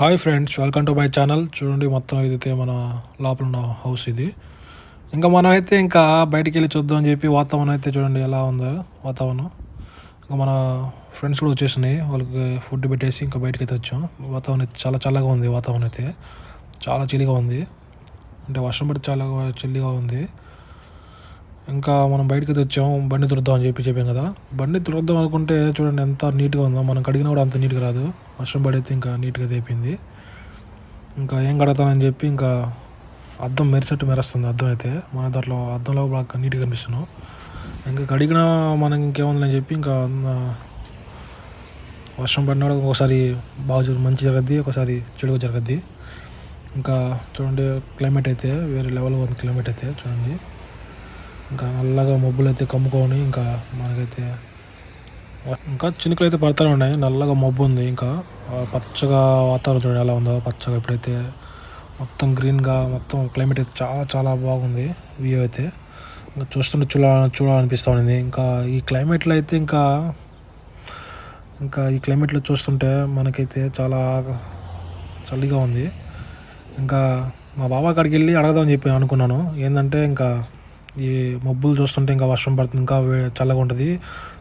Hi friends, welcome to my channel. చూడండి, మొత్తం ఇదైతే మన లోపల ఉన్న హౌస్ ఇది. ఇంకా మనం అయితే ఇంకా బయటికి వెళ్ళి చూద్దాం అని చెప్పి వాతావరణం అయితే చూడండి ఎలా ఉందో వాతావరణం. ఇంకా మన ఫ్రెండ్స్ కూడా వచ్చేసినాయి, వాళ్ళకి ఫుడ్ పెట్టేసి ఇంకా బయటకి అయితే వచ్చాం. వాతావరణం అయితే చాలా చల్లగా ఉంది, వాతావరణం అయితే చాలా చలిగా ఉంది. అంటే వర్షం పడి చాలా చలిగా ఉంది. ఇంకా మనం బయటకి అయితే వచ్చాం, బండి తురుద్దాం అని చెప్పాం కదా. బండి తురుద్దాం అనుకుంటే చూడండి ఎంత నీట్గా ఉందో, మనం కడిగినా కూడా అంత నీట్గా రాదు. వర్షం పడితే ఇంకా నీట్గా అయిపోయింది. ఇంకా ఏం కడతానని చెప్పి ఇంకా అద్దం మెరుస్తుంది. అద్దం అయితే మన దాంట్లో అద్దంలో బాగా నీట్గా కనిపిస్తున్నాం. ఇంకా కడిగినా మనకి ఇంకేముందని చెప్పి ఇంకా వర్షం పడినా కూడా ఒకసారి బాగా మంచి జరగద్ది, ఒకసారి చెడుగా జరగద్ది. ఇంకా చూడండి, క్లైమేట్ అయితే వేరే లెవెల్గా ఉంది. క్లైమేట్ అయితే చూడండి, ఇంకా నల్లగా మబ్బులు అయితే కమ్ముకొని ఇంకా మనకైతే ఇంకా చినుకులు అయితే పడతానే ఉన్నాయి. నల్లగా మబ్బు ఉంది, ఇంకా పచ్చగా వాతావరణం చూడండి ఎలా ఉందో. పచ్చగా ఇప్పుడైతే మొత్తం గ్రీన్గా మొత్తం క్లైమేట్ అయితే చాలా చాలా బాగుంది. వ్యూ అయితే ఇంకా చూస్తుంటే చూడాలనిపిస్తూ ఉంది. ఇంకా ఈ క్లైమేట్లో అయితే ఇంకా ఈ క్లైమేట్లో చూస్తుంటే మనకైతే చాలా చలిగా ఉంది. ఇంకా మా బాబా కాడికి వెళ్ళి అడగదామని చెప్పి అనుకున్నాను. ఏంటంటే ఇంకా ఈ మబ్బులు చూస్తుంటే ఇంకా వర్షం పడుతుంది, ఇంకా చల్లగా ఉంటుంది,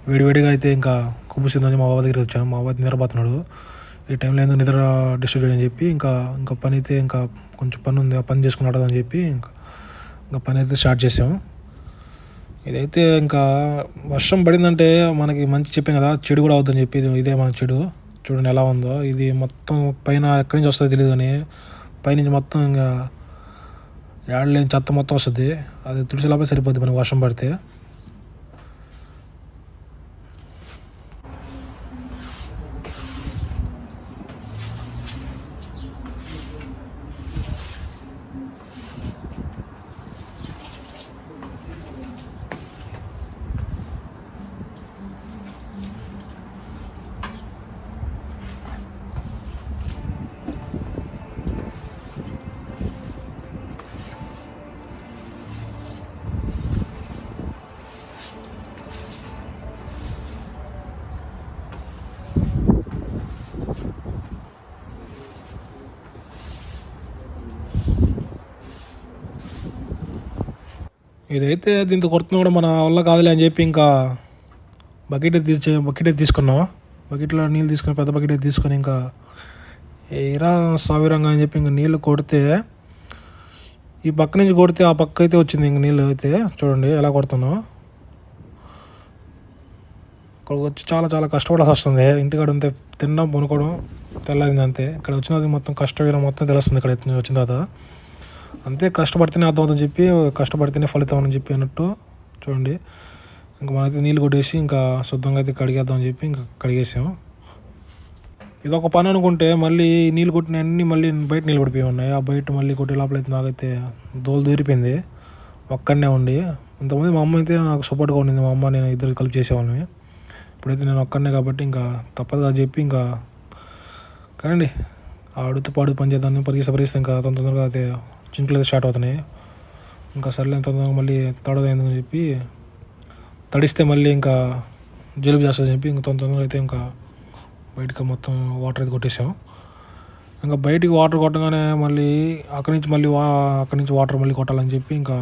వేడివేడిగా అయితే ఇంకా కుబ్బుసిందని మా బాబా దగ్గరికి వచ్చాను. మా బాబా నిద్రపోతున్నాడు. ఈ టైంలో ఎందుకు నిద్ర డిస్టర్బ్ చేయని చెప్పి ఇంకా పని అయితే ఇంకా కొంచెం పని ఉంది, ఆ పని చేసుకున్నాడు అని చెప్పి ఇంకా పని అయితే స్టార్ట్ చేసాం. ఇదైతే ఇంకా వర్షం పడిందంటే మనకి మంచి చెప్పాం కదా, చెడు కూడా అవుతుందని చెప్పి ఇదే మన చెడు. చూడండి ఎలా ఉందో. ఇది మొత్తం పైన ఎక్కడి నుంచి వస్తుందో తెలియదు, కానీ పైనుంచి మొత్తం ఇంకా ఏడలేని చెత్త మొత్తం వస్తుంది. అది తుడిసేలాపై సరిపోద్ది మనకి వర్షం పడితే. ఇదైతే దీంతో కొడుతున్నా కూడా మన వల్ల కాదులే అని చెప్పి ఇంకా బకెట్ తీసుకున్నాం. బకెట్లో నీళ్ళు తీసుకొని, పెద్ద బకెట్ తీసుకొని ఇంకా ఇరా సావిరంగా అని చెప్పి ఇంకా నీళ్ళు కొడితే, ఈ పక్క నుంచి కొడితే ఆ పక్క అయితే వచ్చింది. ఇంక నీళ్ళు అయితే చూడండి ఎలా కొడుతున్నాం. ఇక్కడ వచ్చి చాలా చాలా కష్టపడాల్సి వస్తుంది. ఇంటికాడ ఉంటే తినడం పనుకోవడం తెల్లారింది అంతే. ఇక్కడ వచ్చినది మొత్తం కష్టం మొత్తం తెలుస్తుంది. ఇక్కడ వచ్చిన తర్వాత అంతే, కష్టపడితేనే అర్థమవుతుందని చెప్పి, కష్టపడితేనే ఫలితం అని చెప్పి అన్నట్టు చూడండి. ఇంకా మనమైతే నీళ్ళు కొట్టేసి ఇంకా శుద్ధంగా అయితే కడిగేద్దాం అని చెప్పి ఇంకా కడిగేసాం. ఇదొక పని అనుకుంటే మళ్ళీ నీళ్ళు కొట్టిన అన్నీ మళ్ళీ బయట నీళ్ళు పడిపోయి ఉన్నాయి. ఆ బయట మళ్ళీ కొట్టే లోపలైతే నాకైతే దోలు దూరిపోయింది ఒక్కడనే ఉండి. ఇంతకుముందు మా అమ్మ అయితే నాకు సపోర్ట్గా ఉండింది. మా అమ్మ నేను ఇద్దరు కలిపి చేసేవాళ్ళని. ఇప్పుడైతే నేను ఒక్కడనే కాబట్టి ఇంకా తప్పదు అని చెప్పి ఇంకా కానీ ఆడుతూ పాడు పని చేద్దాన్ని పరిగిస్తే ఇంకా తొందరగా అయితే చినుకులు అయితే స్టార్ట్ అవుతున్నాయి. ఇంకా సర్లేని తొందరగా మళ్ళీ తడదైందని చెప్పి, తడిస్తే మళ్ళీ ఇంకా జలుబు చేస్తుందని చెప్పి ఇంకా తొందరగా అయితే ఇంకా బయటకు మొత్తం వాటర్ అయితే కొట్టేసాం. ఇంకా బయటికి వాటర్ కొట్టగానే మళ్ళీ అక్కడి నుంచి వాటర్ మళ్ళీ కొట్టాలని చెప్పి ఇంకా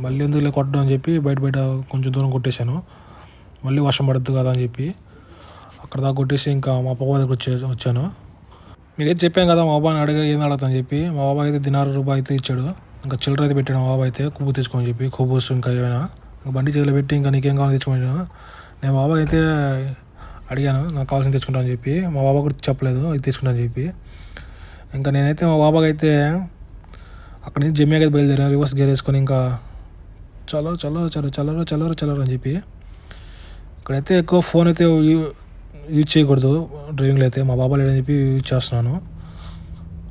మళ్ళీ ఎందుకు కొట్టడం అని చెప్పి బయట కొంచెం దూరం కొట్టేశాను. మళ్ళీ వర్షం పడద్దు కదా అని చెప్పి అక్కడ దాకా కొట్టేసి ఇంకా మా బాబా దగ్గర వచ్చాను. మీకైతే చెప్పాను కదా, మా బాబాని అడిగా ఏం అడుగుతాను చెప్పి. మా బాబా అయితే ₹10 అయితే ఇచ్చాడు. ఇంకా చిల్లర అయితే పెట్టాడు మా బాబా అయితే, కొవ్వు తెచ్చుకోని చెప్పి. కొవ్వు ఇంకా ఏమైనా ఇంకా బండి చేతిలో పెట్టి ఇంకా నీకేం కావాలో తెచ్చుకోను. నేను మా బాబా అయితే అడిగాను నాకు కావాల్సింది తెచ్చుకుంటాను అని చెప్పి. మా బాబా కూడా చెప్పలేదు అది తీసుకుంటాను అని చెప్పి. ఇంకా నేనైతే మా బాబాకి అయితే అక్కడి నుంచి జమ్యాకి అయితే బయలుదేరాను. రివర్స్ గేర్ వేసుకొని ఇంకా చల్లరు అని చెప్పి. ఇక్కడైతే ఎక్కువ ఫోన్ అయితే యూజ్ చేయకూడదు డ్రైవింగ్లో అయితే. మా బాబా లేడని చెప్పి యూజ్ చేస్తున్నాను.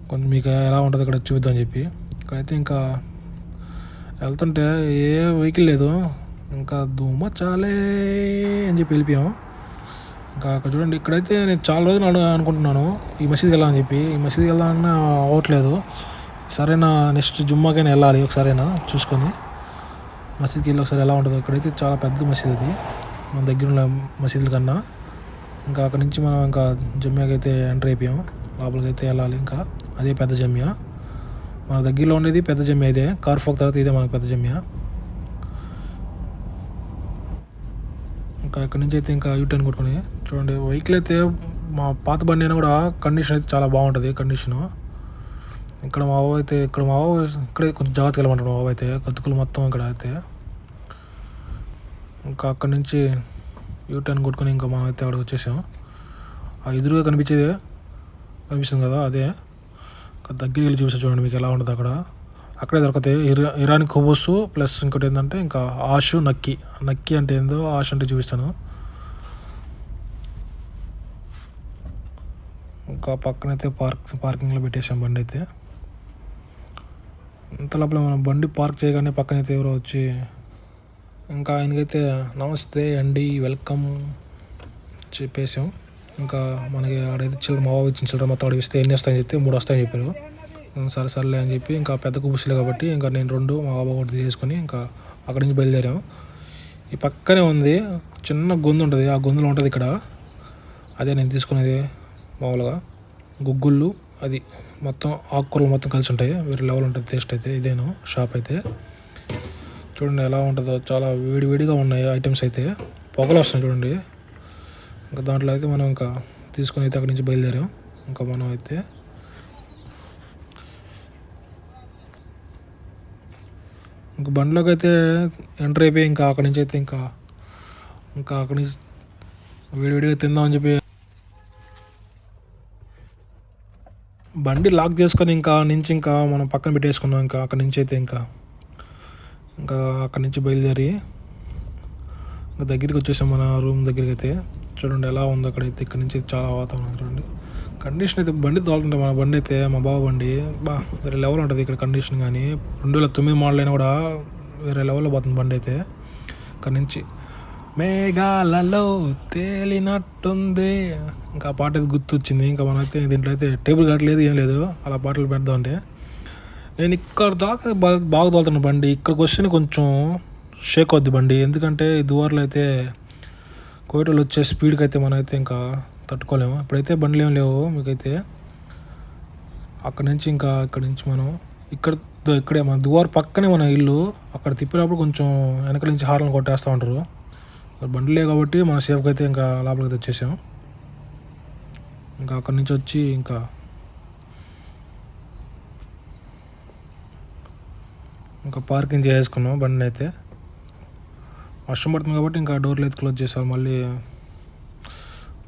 కొంచెం మీకు ఎలా ఉంటుందో ఇక్కడ చూపిద్దామని చెప్పి. ఇక్కడైతే ఇంకా వెళ్తుంటే ఏ వెహికల్ లేదు, ఇంకా దుమ్మ చాలే అని చెప్పి వెళ్ళిపోయాం. ఇంకా అక్కడ చూడండి, ఇక్కడైతే నేను చాలా రోజులు అనుకుంటున్నాను ఈ మసీద్కి వెళ్ళాలని చెప్పి. ఈ మసీద్కి వెళ్ళాలన్నా అవ్వట్లేదు. సరేనా నెక్స్ట్ జుమ్మాకైనా వెళ్ళాలి ఒకసారైనా చూసుకొని మసీద్కి వెళ్ళి ఒకసారి ఎలా ఉంటుందో. ఇక్కడైతే చాలా పెద్ద మసీద్ అది మన దగ్గర ఉన్న మసీదుల కన్నా. ఇంకా అక్కడి నుంచి మనం ఇంకా జమ్యాకి అయితే ఎంటర్ అయిపోయాం. లోపలికి అయితే వెళ్ళాలి. ఇంకా అదే పెద్ద జమ్య, మన దగ్గరలో ఉండేది పెద్ద జమ్య. ఇదే కార్ఫోక్ తర్వాత ఇదే మనకు పెద్ద జమ్య. ఇంకా ఇక్కడ నుంచి అయితే ఇంకా యూటర్న్ కొట్టుకుని చూడండి. వెహికల్ అయితే మా పాత బండి అయినా కూడా కండిషన్ అయితే చాలా బాగుంటుంది కండిషను. ఇక్కడ మా బావ అయితే ఇక్కడే కొంచెం జాగ్రత్తగా వెళ్ళమంటాడు. మా బావ అయితే గతుకులు మొత్తం ఇక్కడ అయితే. ఇంకా అక్కడి నుంచి యూటర్న్ కొట్టుకుని ఇంకా మనం అయితే అక్కడికి వచ్చేసాం. ఆ ఎదురుగా కనిపిస్తుంది కదా, అదే దగ్గరికి వెళ్ళి చూపిస్తా చూడండి మీకు ఎలా ఉంటుంది. అక్కడే దొరుకుతాయి ఇరానీ కుబూసు ప్లస్ ఇంకోటి ఏంటంటే ఇంకా ఆషు నక్కి అంటే ఏందో, ఆషు అంటే చూపిస్తాను. ఇంకా పక్కనైతే పార్కింగ్లో పెట్టేసాం బండి అయితే. ఇంత లోపల మనం బండి పార్క్ చేయగానే పక్కనైతే ఎవరో వచ్చి ఇంకా ఆయనకైతే నమస్తే అండి వెల్కమ్ చెప్పేసాం. ఇంకా మనకి ఆడైతే చిల్లర మా బాబు ఇచ్చిన చిల్లర మొత్తం ఆడిస్తే ఎన్ని వస్తాయని చెప్తే 3 వస్తాయని చెప్పారు. సరేలే అని చెప్పి ఇంకా పెద్ద కుబుసులే కాబట్టి ఇంకా నేను 2 మా బాబా ఒకటి తీసుకొని ఇంకా అక్కడి నుంచి బయలుదేరాం. ఈ పక్కనే ఉంది చిన్న గొంతు ఉంటుంది, ఆ గొంతులో ఉంటుంది ఇక్కడ. అదే నేను తీసుకునేది మామూలుగా గుగ్గుళ్ళు, అది మొత్తం ఆకుకూరలు మొత్తం కలిసి ఉంటాయి. వేరే లెవెల్ ఉంటుంది టేస్ట్ అయితే. ఇదేను షాప్ అయితే చూడండి ఎలా ఉంటుందో, చాలా వేడిగా ఉన్నాయి ఐటమ్స్ అయితే. పొగలు వస్తున్నాయి చూడండి. ఇంకా దాంట్లో అయితే మనం ఇంకా తీసుకుని అయితే అక్కడి నుంచి బయలుదేరాం. ఇంకా మనం అయితే ఇంకా బండిలోకి అయితే ఎంటర్ అయిపోయి ఇంకా అక్కడి నుంచి అయితే ఇంకా అక్కడి నుంచి వేడిగా తిందామని చెప్పి బండి లాక్ చేసుకొని ఇంకా మనం పక్కన పెట్టేసుకున్నాం. ఇంకా అక్కడి నుంచి అయితే ఇంకా అక్కడి నుంచి బయలుదేరి ఇంకా దగ్గరికి వచ్చేసాం మన రూమ్ దగ్గరికి అయితే. చూడండి ఎలా ఉంది అక్కడైతే. ఇక్కడ నుంచి చాలా వాతావరణం చూడండి. కండిషన్ అయితే బండి తోలుతుంటే మన బండి అయితే మా బావ బండి వేరే లెవెల్ ఉంటుంది ఇక్కడ కండిషన్. కానీ 2009 మోడల్ అయినా కూడా వేరే లెవెల్లో పోతుంది బండి అయితే. అక్కడి నుంచి మేఘాలలో తేలినట్టుంది ఇంకా ఆ పాట అయితే గుర్తొచ్చింది. ఇంకా మనమైతే దీంట్లో అయితే టేబుల్ కట్టలేదు ఏం లేదు, అలా పాటలు పెడదాం అంటే. నేను ఇక్కడ దాకా బాగా తోలుతున్న బండి, ఇక్కడికి వస్తేనే కొంచెం షేక్ అవుద్ది బండి. ఎందుకంటే ఈ దువార్లో అయితే కోయటోళ్ళు వచ్చే స్పీడ్కి అయితే మనం అయితే ఇంకా తట్టుకోలేము. ఇప్పుడైతే బండ్లు ఏం లేవు మీకైతే. ఇక్కడి నుంచి మనం ఇక్కడే మన దువార్ పక్కనే మన ఇల్లు. అక్కడ తిప్పేటప్పుడు కొంచెం వెనక నుంచి హార్న్ కొట్టేస్తూ ఉంటారు. బండ్లే కాబట్టి మన సేఫ్కి అయితే ఇంకా లోపలికి వచ్చేసాం. ఇంకా అక్కడి నుంచి వచ్చి ఇంకా పార్కింగ్ చేసుకున్నాం బండిని అయితే. వర్షం పడుతుంది కాబట్టి ఇంకా డోర్లు అయితే క్లోజ్ చేసాం. మళ్ళీ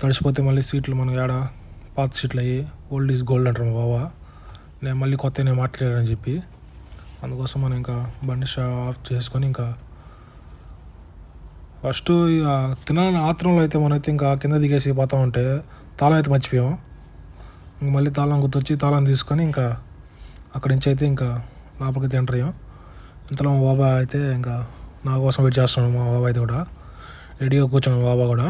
తడిసిపోతే మళ్ళీ సీట్లు మనం పాత సీట్లు అయ్యి ఓల్డ్ ఈజ్ గోల్డ్ అంటారు మా బావ. నేను మళ్ళీ కొత్త నేను మాట్లాడానని చెప్పి అందుకోసం మనం ఇంకా బండి ఆఫ్ చేసుకొని ఇంకా ఫస్ట్ తినాలని ఆత్రంలో అయితే మనమైతే ఇంకా కింద దిగేసి పోతా ఉంటే తాళం అయితే మర్చిపోయాం. మళ్ళీ తాళం గుర్తొచ్చి తాళం తీసుకొని ఇంకా అక్కడి నుంచి అయితే ఇంకా లోపలికి ఎంటర్ అయ్యాం. ఇంతలో మా బాబా అయితే ఇంకా నా కోసం వెయిట్ చేస్తున్నాడు. మా బాబా అయితే కూడా రెడీగా కూర్చున్నాడు. మా బాబా కూడా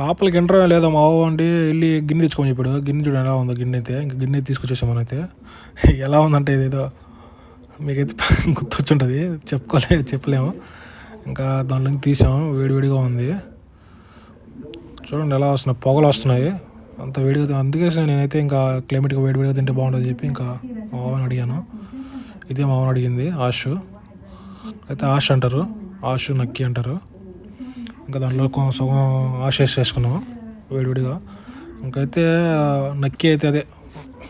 లోపలికి ఎంటర్ లేదా మా బాబా అంటే వెళ్ళి గిన్నె తెచ్చుకొని చెప్పాడు. గిన్నె చూడండి ఎలా ఉందో గిన్నె అయితే. ఇంకా గిన్నె తీసుకొచ్చేసాం మనైతే. ఎలా ఉందంటే ఇదేదో మీకైతే గుర్తొచ్చుంటుంది, చెప్పలేము. ఇంకా దాంట్లో తీసాం, వేడిగా ఉంది చూడండి ఎలా వస్తున్నాయి, పొగలు వస్తున్నాయి అంత వేడిగా. అందుకే నేనైతే ఇంకా క్లైమేట్గా వేడిగా తింటే బాగుంటుంది చెప్పి ఇంకా మా బావని అడిగాను. ఇదే మా బావని అడిగింది. ఆషు అయితే ఆష్ అంటారు, ఆషు నక్కి అంటారు. ఇంకా దాంట్లో సగం ఆష్ వేసుకున్నాం వేడిగా. ఇంకైతే నక్కి అయితే అదే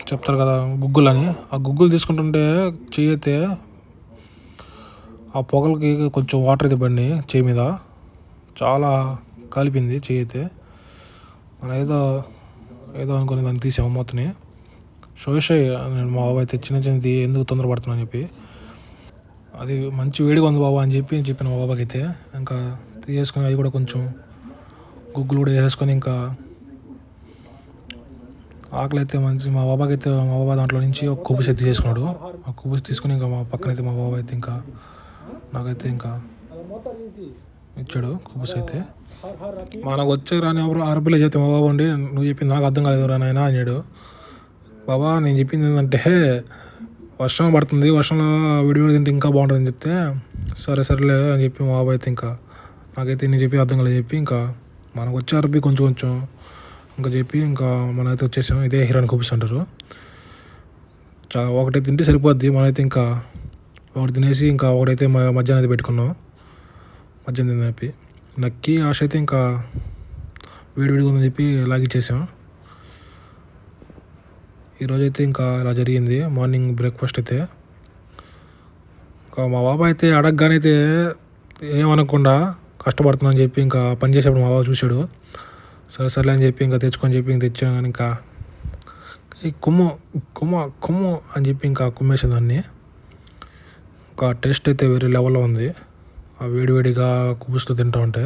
చెప్తారు కదా గుగ్గులు అని, ఆ గుగ్గులు తీసుకుంటుంటే చెయ్యి అయితే ఆ పొగలకి కొంచెం వాటర్ అయితే బండి చెయ్యి మీద చాలా కాలిపోయింది చెయ్యి అయితే. మనం ఏదో అనుకుని దాన్ని తీసాము మొత్తని. నేను మా బాబా అయితే చిన్నది ఎందుకు తొందరపడుతున్నా అని చెప్పి, అది మంచి వేడిగా ఉంది బాబా అని చెప్పిన మా బాబాకి అయితే. ఇంకా తీసుకొని అవి కూడా కొంచెం గుగ్గులు కూడా వేసుకొని ఇంకా ఆకలి అయితే మా బాబా దాంట్లో నుంచి ఒక కుబుస్ అయితే తీసుకున్నాడు. ఆ కుబుస్ తీసుకుని ఇంకా మా పక్కనైతే మా బాబా అయితే ఇంకా నాకైతే ఇంకా ఇచ్చాడు కుబుస్ అయితే. మనకు వచ్చే రాని ఎవరు ఆర్బీలో చెప్తే మా బాబా ఉండి నువ్వు చెప్పింది నాకు అర్థం కాలేదు రా నాయనా అన్నాడు. బాబా నేను చెప్పింది ఏంటంటే వర్షం పడుతుంది, వర్షంలో విడివిడి తింటే ఇంకా బాగుంటుందని చెప్తే సరేలే అని చెప్పి మా బాబా అయితే ఇంకా నాకైతే నేను చెప్పి అర్థం కాలేదు చెప్పి ఇంకా మనకు వచ్చే ఆర్బీ కొంచెం ఇంకా చెప్పి ఇంకా మనమైతే వచ్చేసాం. ఇదే హిరాన్ కుబీస్ అంటారు. ఒకటి తింటే సరిపోద్ది. మనమైతే ఇంకా ఒకటి తినేసి ఇంకా ఒకటైతే మధ్యాహ్నం అయితే పెట్టుకున్నాం. మధ్యాహ్నం తిని నక్కి ఆశ అయితే ఇంకా వేడివేడిగా ఉందని చెప్పి లాగిచ్చేసాం. ఈరోజైతే ఇంకా ఇలా జరిగింది మార్నింగ్ బ్రేక్ఫాస్ట్ అయితే. ఇంకా మా బాబాయ్ అయితే అడగగానే అయితే ఏమనకుండా కష్టపడుతుందని చెప్పి ఇంకా పని చేసేప్పుడు మా బాబు చూశాడు. సరే అని చెప్పి ఇంకా తెచ్చుకొని చెప్పి ఇంక తెచ్చాను. కానీ ఇంకా ఈ కొమ్ము అని చెప్పి ఇంకా కుమ్మేసిన దాన్ని. ఇంకా టేస్ట్ అయితే వేరే లెవెల్లో ఉంది. ఆ వేడివేడిగా కుబుస్తూ తింటూ ఉంటే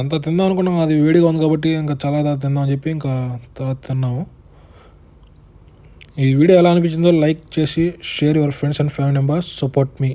ఎంత తిందాం అనుకున్నాం, అది వేడిగా ఉంది కాబట్టి ఇంకా చాలా తిందాం అని చెప్పి ఇంకా తర్వాత తిన్నాము. ఈ వీడియో ఎలా అనిపించిందో లైక్ చేసి share your friends and family members, support me.